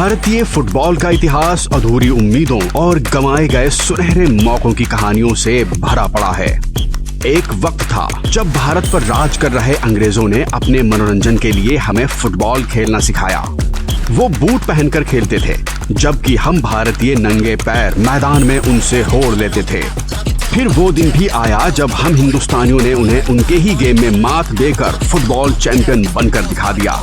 भारतीय फुटबॉल का इतिहास अधूरी उम्मीदों और गंवाए गए सुनहरे मौकों की कहानियों से भरा पड़ा है। एक वक्त था जब भारत पर राज कर रहे अंग्रेजों ने अपने मनोरंजन के लिए हमें फुटबॉल खेलना सिखाया। वो बूट पहनकर खेलते थे, जबकि हम भारतीय नंगे पैर मैदान में उनसे होड़ लेते थे। फिर वो दिन भी आया जब हम हिंदुस्तानियों ने उन्हें उनके ही गेम में मात देकर फुटबॉल चैंपियन बनकर दिखा दिया।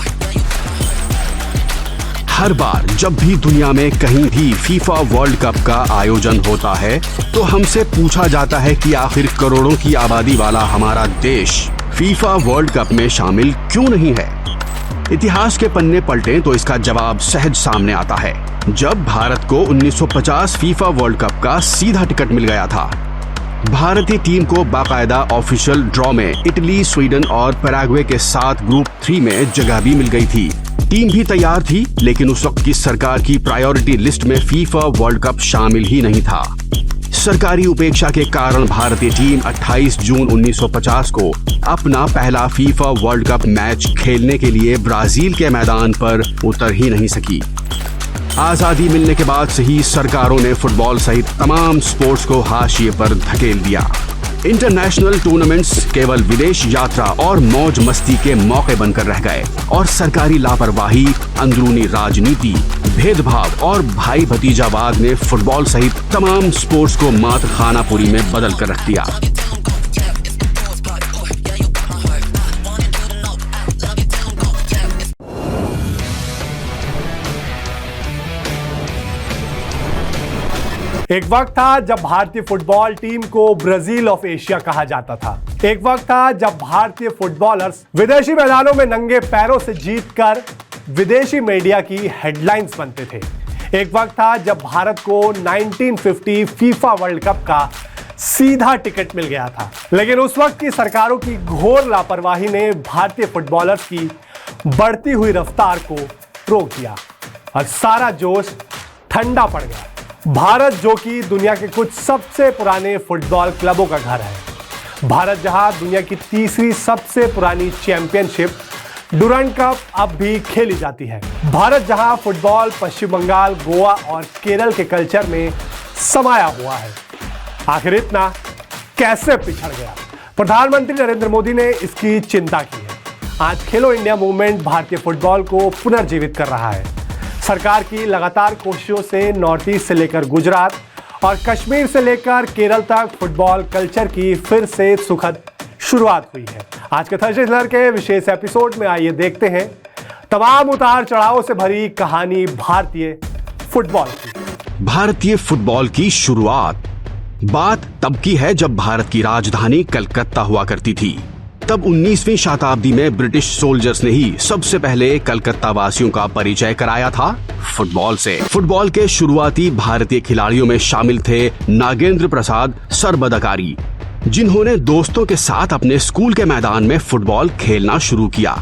हर बार जब भी दुनिया में कहीं भी फीफा वर्ल्ड कप का आयोजन होता है तो हमसे पूछा जाता है कि आखिर करोड़ों की आबादी वाला हमारा देश फीफा वर्ल्ड कप में शामिल क्यों नहीं है। इतिहास के पन्ने पलटें तो इसका जवाब सहज सामने आता है। जब भारत को 1950 फीफा वर्ल्ड कप का सीधा टिकट मिल गया था। भारतीय टीम को बाकायदा ऑफिशियल ड्रॉ में इटली, स्वीडन और पैराग्वे के साथ ग्रुप 3 में जगह भी मिल गई थी। टीम भी तैयार थी, लेकिन उस वक्त की सरकार की प्रायोरिटी लिस्ट में फीफा वर्ल्ड कप शामिल ही नहीं था। सरकारी उपेक्षा के कारण भारतीय टीम 28 जून 1950 को अपना पहला फीफा वर्ल्ड कप मैच खेलने के लिए ब्राजील के मैदान पर उतर ही नहीं सकी। आजादी मिलने के बाद से ही सरकारों ने फुटबॉल सहित तमाम स्पोर्ट्स को हाशिए पर धकेल दिया। इंटरनेशनल टूर्नामेंट्स केवल विदेश यात्रा और मौज मस्ती के मौके बनकर रह गए और सरकारी लापरवाही, अंदरूनी राजनीति, भेदभाव और भाई भतीजावाद ने फुटबॉल सहित तमाम स्पोर्ट्स को मात्र खानापुरी में बदल कर रख दिया। एक वक्त था जब भारतीय फुटबॉल टीम को ब्राजील ऑफ एशिया कहा जाता था। एक वक्त था जब भारतीय फुटबॉलर्स विदेशी मैदानों में नंगे पैरों से जीतकर विदेशी मीडिया की हेडलाइंस बनते थे। एक वक्त था जब भारत को 1950 फीफा वर्ल्ड कप का सीधा टिकट मिल गया था। लेकिन उस वक्त की सरकारों की घोर लापरवाही ने भारतीय फुटबॉलर्स की बढ़ती हुई रफ्तार को रोक दिया और सारा जोश ठंडा पड़ गया। भारत, जो कि दुनिया के कुछ सबसे पुराने फुटबॉल क्लबों का घर है, भारत जहां दुनिया की तीसरी सबसे पुरानी चैंपियनशिप डुरंड कप अब भी खेली जाती है, भारत जहां फुटबॉल पश्चिम बंगाल, गोवा और केरल के कल्चर में समाया हुआ है, आखिर इतना कैसे पिछड़ गया? प्रधानमंत्री नरेंद्र मोदी ने इसकी चिंता की है। आज खेलो इंडिया मूवमेंट भारतीय फुटबॉल को पुनर्जीवित कर रहा है। सरकार की लगातार कोशिशों से नॉर्थ ईस्ट से लेकर गुजरात और कश्मीर से लेकर केरल तक फुटबॉल कल्चर की फिर से सुखद शुरुआत हुई है। आज के थर्सडे डिनर के विशेष एपिसोड में आइए देखते हैं तमाम उतार चढ़ावों से भरी कहानी भारतीय फुटबॉल की। भारतीय फुटबॉल की शुरुआत बात तब की है जब भारत की राजधानी कलकत्ता हुआ करती थी। तब 19वीं शताब्दी में ब्रिटिश सोल्जर्स ने ही सबसे पहले कलकत्ता वासियों का परिचय कराया था फुटबॉल से। फुटबॉल के शुरुआती भारतीय खिलाड़ियों में शामिल थे नागेंद्र प्रसाद सरबदकारी, जिन्होंने दोस्तों के साथ अपने स्कूल के मैदान में फुटबॉल खेलना शुरू किया।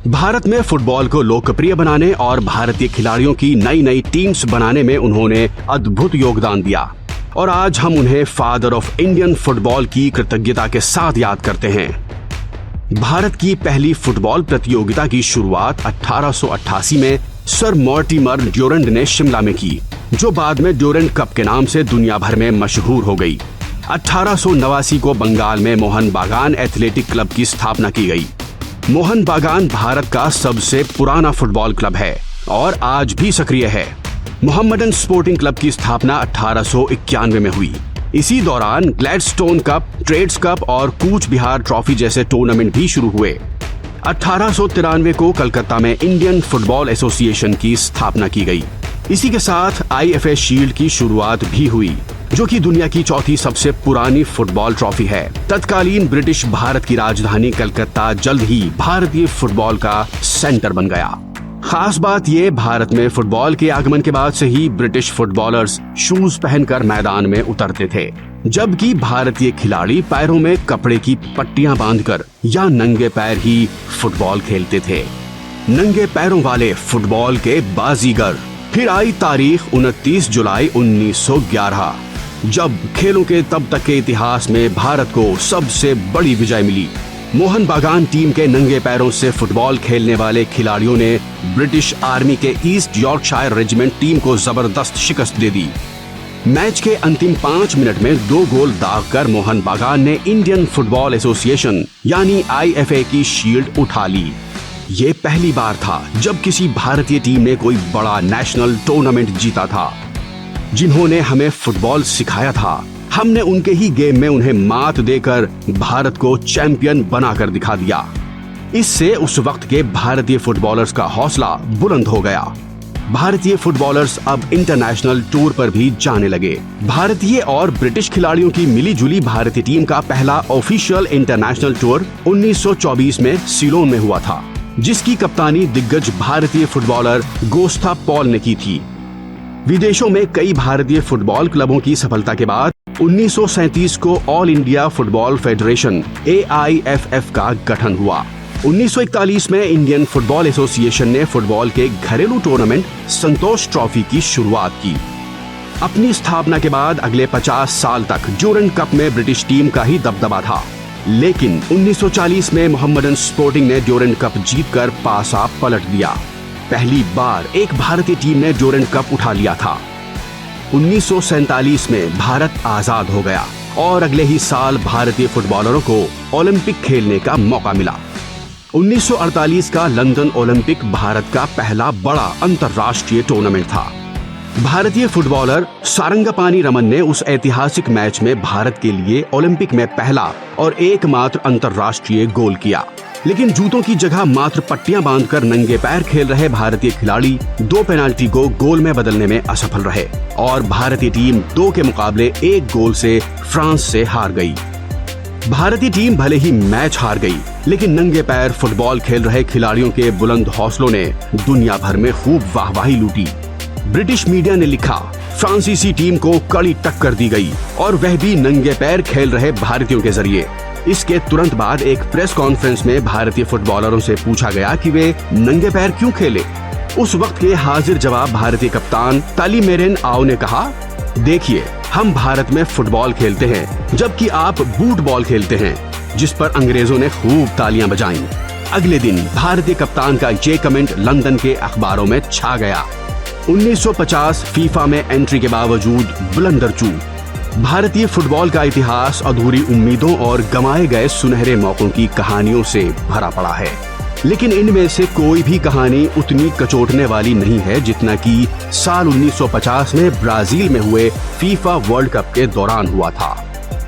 भारत में फुटबॉल को लोकप्रिय बनाने और भारतीय खिलाड़ियों की नई नई टीम्स बनाने में उन्होंने अद्भुत योगदान दिया और आज हम उन्हें फादर ऑफ इंडियन फुटबॉल की कृतज्ञता के साथ याद करते हैं। भारत की पहली फुटबॉल प्रतियोगिता की शुरुआत 1888 में सर मॉर्टिमर ड्यूरंड ने शिमला में की, जो बाद में ड्यूरंड कप के नाम से दुनिया भर में मशहूर हो गई। 1889 को बंगाल में मोहन बागान एथलेटिक क्लब की स्थापना की गई। मोहन बागान भारत का सबसे पुराना फुटबॉल क्लब है और आज भी सक्रिय है। मोहम्मडन स्पोर्टिंग क्लब की स्थापना 1891 में हुई। इसी दौरान ग्लैडस्टोन कप, ट्रेड्स कप और कूच बिहार ट्रॉफी जैसे टूर्नामेंट भी शुरू हुए। 1893 को कलकत्ता में इंडियन फुटबॉल एसोसिएशन की स्थापना की गई। इसी के साथ आईएफए शील्ड की शुरुआत भी हुई, जो कि दुनिया की चौथी सबसे पुरानी फुटबॉल ट्रॉफी है। तत्कालीन ब्रिटिश भारत की राजधानी कलकत्ता जल्द ही भारतीय फुटबॉल का सेंटर बन गया। खास बात ये, भारत में फुटबॉल के आगमन के बाद से ही ब्रिटिश फुटबॉलर्स शूज पहनकर मैदान में उतरते थे, जबकि भारतीय खिलाड़ी पैरों में कपड़े की पट्टियां बांधकर या नंगे पैर ही फुटबॉल खेलते थे। नंगे पैरों वाले फुटबॉल के बाजीगर। फिर आई तारीख 29 जुलाई 1911, जब खेलों के तब तक के इतिहास में भारत को सबसे बड़ी विजय मिली। मोहन बागान टीम के नंगे पैरों से फुटबॉल खेलने वाले खिलाड़ियों ने ब्रिटिश आर्मी के ईस्ट यॉर्कशायर रेजिमेंट टीम को जबरदस्त शिकस्त दे दी। मैच के अंतिम 5 मिनट में 2 गोल दागकर मोहन बागान ने इंडियन फुटबॉल एसोसिएशन यानी IFA की शील्ड उठा ली। ये पहली बार था जब किसी भारतीय टीम ने कोई बड़ा नेशनल टूर्नामेंट जीता था। जिन्होंने हमें फुटबॉल सिखाया था, हमने उनके ही गेम में उन्हें मात देकर भारत को चैंपियन बनाकर दिखा दिया। इससे उस वक्त के भारतीय फुटबॉलर्स का हौसला बुलंद हो गया। भारतीय फुटबॉलर्स अब इंटरनेशनल टूर पर भी जाने लगे। भारतीय और ब्रिटिश खिलाड़ियों की मिलीजुली भारतीय टीम का पहला ऑफिशियल इंटरनेशनल टूर 1924 में सिलोन में हुआ था, जिसकी कप्तानी दिग्गज भारतीय फुटबॉलर गोस्ता पॉल ने की थी। विदेशों में कई भारतीय फुटबॉल क्लबों की सफलता के बाद 1937 को all India football federation AIFF का गठन हुआ। 1941 में इंडियन फुटबॉल एसोसिएशन ने फुटबॉल के घरेलू टूर्नामेंट संतोष ट्रॉफी की शुरुआत की। अपनी स्थापना के बाद अगले 50 साल तक ड्यूरंड कप में ब्रिटिश टीम का ही दबदबा था, लेकिन 1940 में मोहम्मडन स्पोर्टिंग ने ड्यूरंड कप जीतकर पासा पलट दिया। पहली बार एक भारतीय टीम ने ड्यूरंड कप उठा लिया था। 1947 में भारत आजाद हो गया और अगले ही साल भारतीय फुटबॉलरों को ओलंपिक खेलने का मौका मिला। 1948 का लंदन ओलंपिक भारत का पहला बड़ा अंतर्राष्ट्रीय टूर्नामेंट था। भारतीय फुटबॉलर सारंगपानी रमन ने उस ऐतिहासिक मैच में भारत के लिए ओलंपिक में पहला और एकमात्र अंतर्राष्ट्रीय गोल किया। लेकिन जूतों की जगह मात्र पट्टियां बांधकर नंगे पैर खेल रहे भारतीय खिलाड़ी 2 पेनाल्टी को गोल में बदलने में असफल रहे और भारतीय टीम 2 के मुकाबले 1 गोल से फ्रांस से हार गई। भारतीय टीम भले ही मैच हार गई, लेकिन नंगे पैर फुटबॉल खेल रहे खिलाड़ियों के बुलंद हौसलों ने दुनिया भर में खूब वाहवाही लूटी। ब्रिटिश मीडिया ने लिखा, फ्रांसीसी टीम को कड़ी टक्कर दी गई और वह भी नंगे पैर खेल रहे भारतीयों के जरिए। इसके तुरंत बाद एक प्रेस कॉन्फ्रेंस में भारतीय फुटबॉलरों से पूछा गया कि वे नंगे पैर क्यों खेले। उस वक्त के हाजिर जवाब भारतीय कप्तान तालीमेरेन आओ ने कहा, देखिए, हम भारत में फुटबॉल खेलते हैं जबकि आप बूट बॉल खेलते हैं, जिस पर अंग्रेजों ने खूब तालियां बजाईं। अगले दिन भारतीय कप्तान का ये कमेंट लंदन के अखबारों में छा गया। 1950 फीफा में एंट्री के बावजूद बुलंदर चूक। भारतीय फुटबॉल का इतिहास अधूरी उम्मीदों और गंवाए गए सुनहरे मौकों की कहानियों से भरा पड़ा है, लेकिन इनमें से कोई भी कहानी उतनी कचोटने वाली नहीं है जितना कि साल 1950 में ब्राजील में हुए फीफा वर्ल्ड कप के दौरान हुआ था।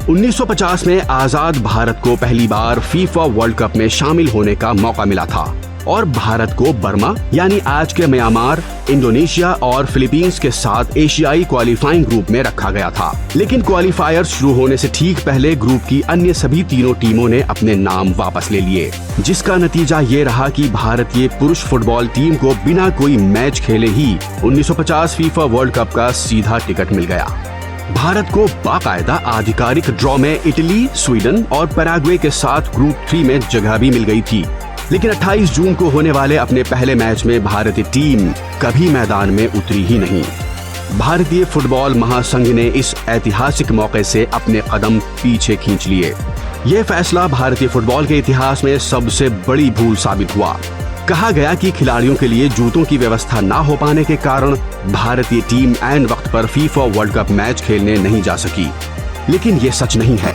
1950 में आजाद भारत को पहली बार फीफा वर्ल्ड कप में शामिल होने का मौका मिला था और भारत को बर्मा यानी आज के म्यांमार, इंडोनेशिया और फिलीपींस के साथ एशियाई क्वालिफाइंग ग्रुप में रखा गया था। लेकिन क्वालिफायर शुरू होने से ठीक पहले ग्रुप की अन्य सभी तीनों टीमों ने अपने नाम वापस ले लिए, जिसका नतीजा ये रहा कि भारतीय पुरुष फुटबॉल टीम को बिना कोई मैच खेले ही 1950 फीफा वर्ल्ड कप का सीधा टिकट मिल गया। भारत को बाकायदा आधिकारिक ड्रॉ में इटली, स्वीडन और पैराग्वे के साथ ग्रुप 3 में जगह भी मिल गई थी, लेकिन 28 जून को होने वाले अपने पहले मैच में भारतीय टीम कभी मैदान में उतरी ही नहीं। भारतीय फुटबॉल महासंघ ने इस ऐतिहासिक मौके से अपने कदम पीछे खींच लिए। ये फैसला भारतीय फुटबॉल के इतिहास में सबसे बड़ी भूल साबित हुआ। कहा गया कि खिलाड़ियों के लिए जूतों की व्यवस्था न हो पाने के कारण भारतीय टीम ऐन वक्त पर फीफा वर्ल्ड कप मैच खेलने नहीं जा सकी, लेकिन ये सच नहीं है।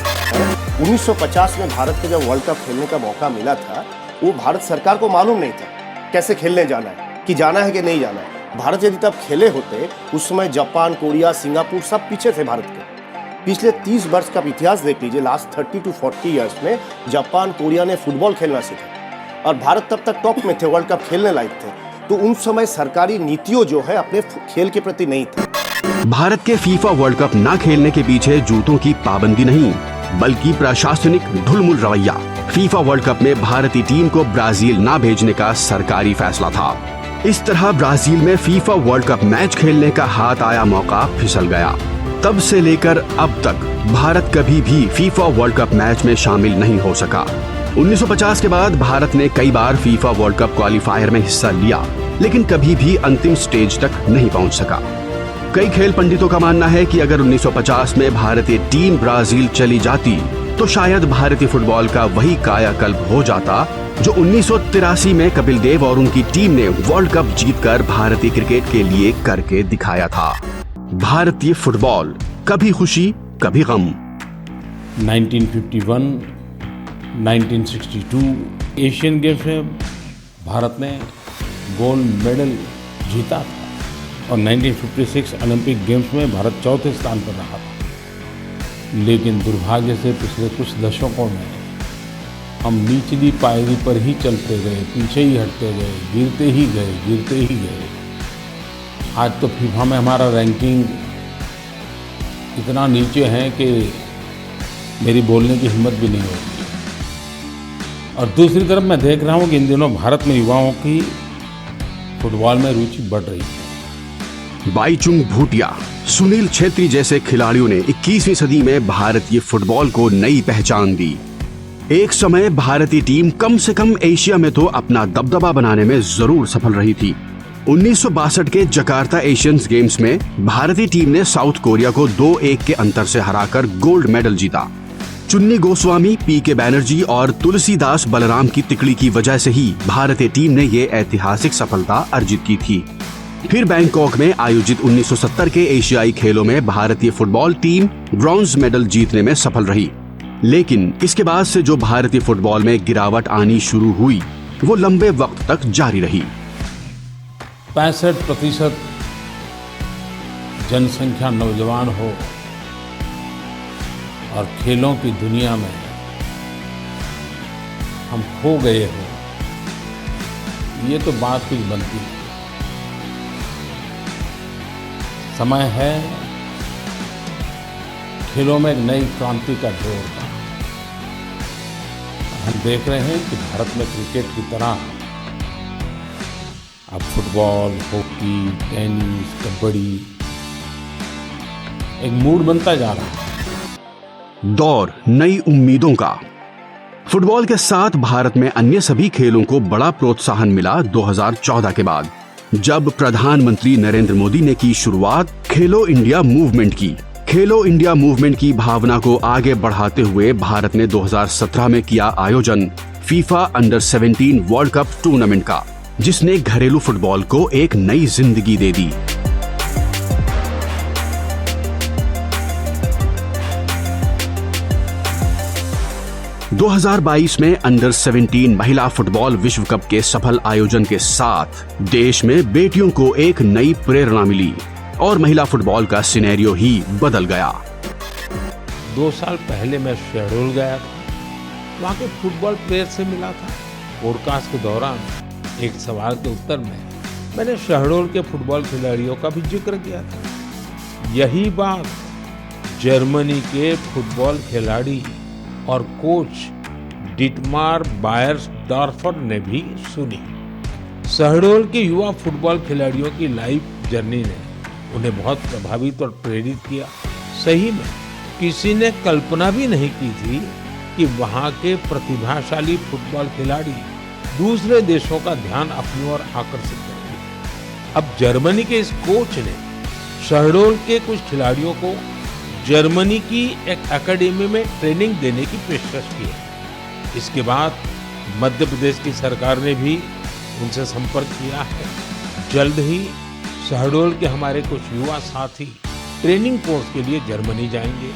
1950 में भारत को जब वर्ल्ड कप खेलने का मौका मिला था, वो भारत सरकार को मालूम नहीं था कैसे खेलने जाना है, कि जाना है कि नहीं जाना है। भारत यदि तब खेले होते, उस समय जापान, कोरिया, सिंगापुर सब पीछे थे भारत के। पिछले 30 वर्ष का इतिहास देख लीजिए, लास्ट 30 to 40 ईयर्स में जापान, कोरिया ने फुटबॉल खेलना सीखा और भारत तब तक टॉप में थे, वर्ल्ड कप खेलने लायक थे। तो उन समय सरकारी नीतियों जो है अपने खेल के प्रति नहीं थी। भारत के फीफा वर्ल्ड कप न खेलने के पीछे जूतों की पाबंदी नहीं, बल्कि प्रशासनिक ढुलमुल रवैया। फीफा वर्ल्ड कप में भारतीय टीम को ब्राजील न भेजने का सरकारी फैसला था। इस तरह ब्राजील में फीफा वर्ल्ड कप मैच खेलने का हाथ आया मौका फिसल गया। तब से लेकर अब तक भारत कभी भी फीफा वर्ल्ड कप मैच में शामिल नहीं हो सका। 1950 के बाद भारत ने कई बार फीफा वर्ल्ड कप क्वालिफायर में हिस्सा लिया, लेकिन कभी भी अंतिम स्टेज तक नहीं पहुंच सका। कई खेल पंडितों का मानना है कि अगर 1950 में भारतीय टीम ब्राजील चली जाती तो शायद भारतीय फुटबॉल का वही कायाकल्प हो जाता जो 1983 में कपिल देव और उनकी टीम ने वर्ल्ड कप जीतकर भारतीय क्रिकेट के लिए करके दिखाया था। भारतीय फुटबॉल, कभी खुशी कभी गम। 1951, 1962 एशियन गेम्स में भारत ने गोल्ड मेडल जीता था और 1956 ओलंपिक गेम्स में भारत चौथे स्थान पर रहा था। लेकिन दुर्भाग्य से पिछले कुछ दशकों में हम निचली पायरी पर ही चलते गए, पीछे ही हटते गए, गिरते ही गए। आज तो फीफा में हमारा रैंकिंग इतना नीचे है कि मेरी बोलने की हिम्मत भी नहीं होती। और दूसरी तरफ मैं देख रहा हूँ कि इन दिनों भारत में युवाओं की फुटबॉल में रुचि बढ़ रही है। बाईचुंग भूटिया, सुनील छेत्री जैसे खिलाड़ियों ने 21वीं सदी में भारतीय फुटबॉल को नई पहचान दी। एक समय भारतीय टीम कम से कम एशिया में तो अपना दबदबा बनाने में जरूर सफल रही थी। 1962 के जकार्ता एशियन गेम्स में भारतीय टीम ने साउथ कोरिया को 2-1 के अंतर से हराकर गोल्ड मेडल जीता। चुन्नी गोस्वामी, पीके बैनर्जी और तुलसीदास बलराम की तिकड़ी की वजह से ही भारतीय टीम ने ये ऐतिहासिक सफलता अर्जित की थी। फिर बैंकॉक में आयोजित 1970 के एशियाई खेलों में भारतीय फुटबॉल टीम ब्रॉन्ज मेडल जीतने में सफल रही। लेकिन इसके बाद से जो भारतीय फुटबॉल में गिरावट आनी शुरू हुई वो लंबे वक्त तक जारी रही। 65% जनसंख्या नौजवान हो और खेलों की दुनिया में हम खो गए हो, ये तो बात कुछ बनती है। समय है खेलों में एक नई क्रांति का दौर का। हम देख रहे हैं कि भारत में क्रिकेट की तरह अब फुटबॉल, हॉकी, टेनिस, कबड्डी एक मूड बनता जा रहा है। दौर नई उम्मीदों का। फुटबॉल के साथ भारत में अन्य सभी खेलों को बड़ा प्रोत्साहन मिला 2014 के बाद, जब प्रधानमंत्री नरेंद्र मोदी ने की शुरुआत खेलो इंडिया मूवमेंट की। खेलो इंडिया मूवमेंट की भावना को आगे बढ़ाते हुए भारत ने 2017 में किया आयोजन FIFA under 17 world cup tournament का, जिसने घरेलू फुटबॉल को एक नई जिंदगी दे दी। – 2022 में अंडर 17 महिला फुटबॉल विश्व कप के सफल आयोजन के साथ देश में बेटियों को एक नई प्रेरणा मिली और महिला फुटबॉल का सिनेरियो ही बदल गया। 2 साल पहले मैं शहडोल गया था, वहाँ के फुटबॉल प्लेयर से मिला था। पॉडकास्ट के दौरान एक सवाल के उत्तर में मैंने शहडोल के फुटबॉल खिलाड़ियों का भी जिक्र किया था। यही बात जर्मनी के फुटबॉल खिलाड़ी और कोच डिटमार बायर्सडॉर्फर ने भी सुनी। शहडोल के युवा फुटबॉल खिलाड़ियों की लाइफ जर्नी ने उन्हें बहुत प्रभावित और प्रेरित किया। सही में किसी ने कल्पना भी नहीं की थी कि वहां के प्रतिभाशाली फुटबॉल खिलाड़ी दूसरे देशों का ध्यान अपनी ओर आकर्षित करेंगे। अब जर्मनी के इस कोच ने शहडोल के कुछ खिलाड़ियों को जर्मनी की एक एकेडमी में ट्रेनिंग देने की पेशकश की है। इसके बाद मध्य प्रदेश की सरकार ने भी उनसे संपर्क किया है। जल्द ही शहडोल के हमारे कुछ युवा साथी ट्रेनिंग कोर्स के लिए जर्मनी जाएंगे।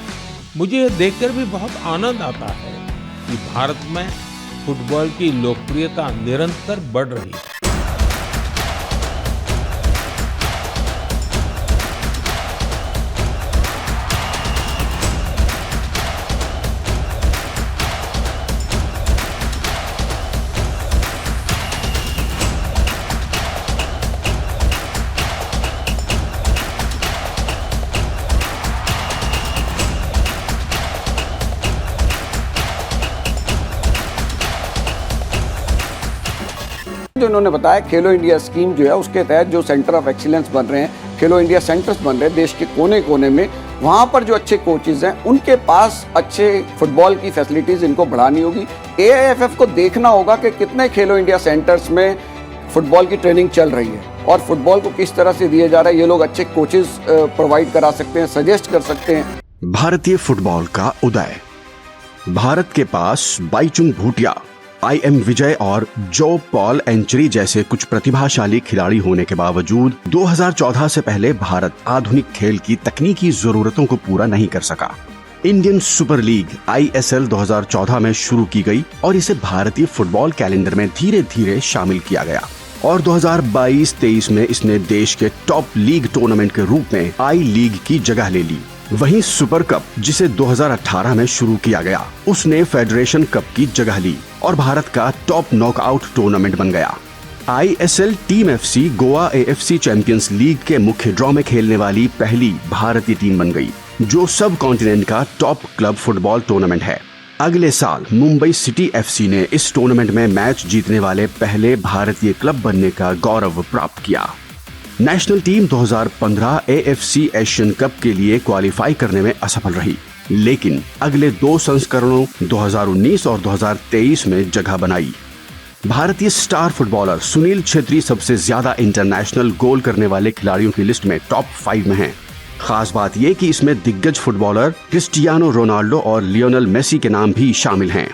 मुझे यह देखकर भी बहुत आनंद आता है कि भारत में फुटबॉल की लोकप्रियता निरंतर बढ़ रही है। जो इन्होंने बताया खेलो इंडिया स्कीम जो है उसके तहत जो सेंटर ऑफ एक्सीलेंस बन रहे हैं, खेलो इंडिया सेंटर्स बन रहे हैं देश के कोने कोने में, वहाँ पर जो अच्छे कोचेज हैं उनके पास अच्छे फुटबॉल की फैसिलिटीज इनको बढ़ानी होगी। AIFF को देखना होगा कि कितने खेलो इंडिया सेंटर्स में फुटबॉल की ट्रेनिंग चल रही है और फुटबॉल को किस तरह से दिया जा रहा है। ये लोग अच्छे कोचेज प्रोवाइड करा सकते हैं, सजेस्ट कर सकते हैं। भारतीय फुटबॉल का उदय। भारत के पास बाईचुंग भूटिया, IM विजय और जो पॉल एंचरी जैसे कुछ प्रतिभाशाली खिलाड़ी होने के बावजूद 2014 से पहले भारत आधुनिक खेल की तकनीकी जरूरतों को पूरा नहीं कर सका। इंडियन सुपर लीग ISL 2014 में शुरू की गई और इसे भारतीय फुटबॉल कैलेंडर में धीरे धीरे शामिल किया गया और 2022-23 में इसने देश के टॉप लीग टूर्नामेंट के रूप में आई लीग की जगह ले ली। वहीं सुपर कप, जिसे 2018 में शुरू किया गया, उसने फेडरेशन कप की जगह ली और भारत का टॉप नॉकआउट टूर्नामेंट बन गया। ISL team FC Goa AFC champions league के मुख्य ड्रॉ में खेलने वाली पहली भारतीय टीम बन गई, जो सब कॉन्टिनेंट का टॉप क्लब फुटबॉल टूर्नामेंट है। अगले साल मुंबई सिटी FC ने इस टूर्नामेंट में मैच जीतने वाले पहले भारतीय क्लब बनने का गौरव प्राप्त किया। National team 2015 AFC Asian cup के लिए क्वालिफाई करने में असफल रही, लेकिन अगले 2 संस्करणों 2019 और 2023 में जगह बनाई। भारतीय स्टार फुटबॉलर सुनील छेत्री सबसे ज्यादा इंटरनेशनल गोल करने वाले खिलाड़ियों की लिस्ट में टॉप 5 में हैं। खास बात यह कि इसमें दिग्गज फुटबॉलर क्रिस्टियानो रोनाल्डो और लियोनेल मेसी के नाम भी शामिल हैं।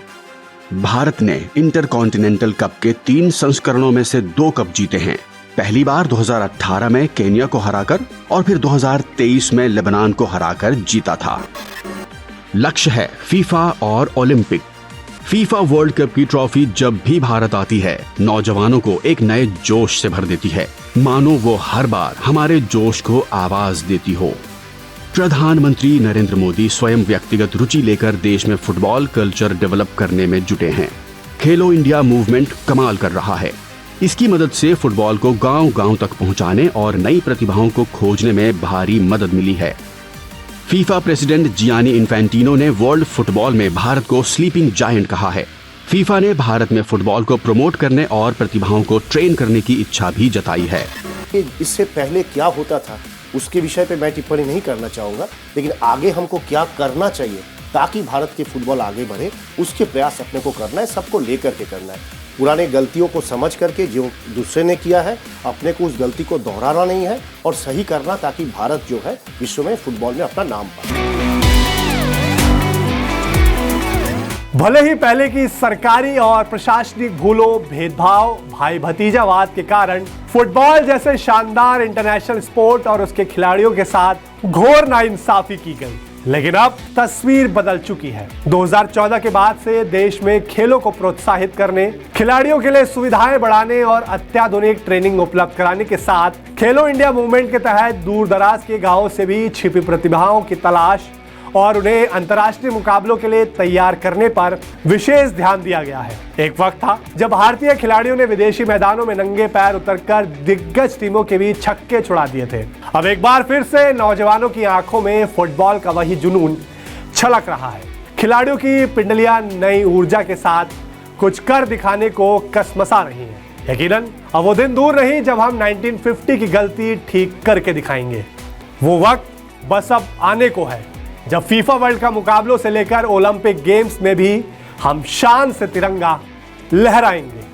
भारत ने इंटरकॉन्टिनेंटल कप के 3 संस्करणों में से 2 कप जीते हैं। पहली बार 2018 में केन्या को हराकर और फिर 2023 में लेबनान को हराकर जीता था। लक्ष्य है फीफा और ओलंपिक। फीफा वर्ल्ड कप की ट्रॉफी जब भी भारत आती है, नौजवानों को एक नए जोश से भर देती है, मानो वो हर बार हमारे जोश को आवाज देती हो। प्रधानमंत्री नरेंद्र मोदी स्वयं व्यक्तिगत रुचि लेकर देश में फुटबॉल कल्चर डेवलप करने में जुटे हैं। खेलो इंडिया मूवमेंट कमाल कर रहा है। इसकी मदद से फुटबॉल को गांव-गांव तक पहुंचाने और नई प्रतिभाओं को खोजने में भारी मदद मिली है। फीफा प्रेसिडेंट जियानी इन्फेंटिनो ने वर्ल्ड फुटबॉल में भारत को स्लीपिंग जायंट कहा है। फीफा ने भारत में फुटबॉल को प्रमोट करने और प्रतिभाओं को ट्रेन करने की इच्छा भी जताई है। इससे पहले क्या होता था उसके विषय पे मैं टिप्पणी नहीं करना चाहूँगा, लेकिन आगे हमको क्या करना चाहिए ताकि भारत के फुटबॉल आगे बढ़े, उसके प्रयास अपने को करना है, सबको लेकर के करना है। पुराने गलतियों को समझ करके जो दूसरे ने किया है, अपने को उस गलती को दोहराना नहीं है और सही करना, ताकि भारत जो है विश्व में फुटबॉल में अपना नाम पाए। भले ही पहले की सरकारी और प्रशासनिक भूलों, भेदभाव, भाई भतीजावाद के कारण फुटबॉल जैसे शानदार इंटरनेशनल स्पोर्ट और उसके खिलाड़ियों के साथ घोर नाइंसाफी की गई, लेकिन अब तस्वीर बदल चुकी है। 2014 के बाद से देश में खेलों को प्रोत्साहित करने, खिलाड़ियों के लिए सुविधाएं बढ़ाने और अत्याधुनिक ट्रेनिंग उपलब्ध कराने के साथ खेलो इंडिया मूवमेंट के तहत दूर दराज के गांवों से भी छिपी प्रतिभाओं की तलाश और उन्हें अंतर्राष्ट्रीय मुकाबलों के लिए तैयार करने पर विशेष ध्यान दिया गया है। एक वक्त था जब भारतीय खिलाड़ियों ने विदेशी मैदानों में नंगे पैर उतरकर दिग्गज टीमों के बीच छक्के छुड़ा दिए थे। अब एक बार फिर से नौजवानों की आंखों में फुटबॉल का वही जुनून छलक रहा है। खिलाड़ियों की पिंडलियां नई ऊर्जा के साथ कुछ कर दिखाने को कसमसा रही हैं। यकीनन अब वो दिन दूर नहीं जब हम 1950 की गलती ठीक करके दिखाएंगे। वो वक्त बस अब आने को है जब फीफा वर्ल्ड कप मुकाबलों से लेकर ओलंपिक गेम्स में भी हम शान से तिरंगा लहराएंगे।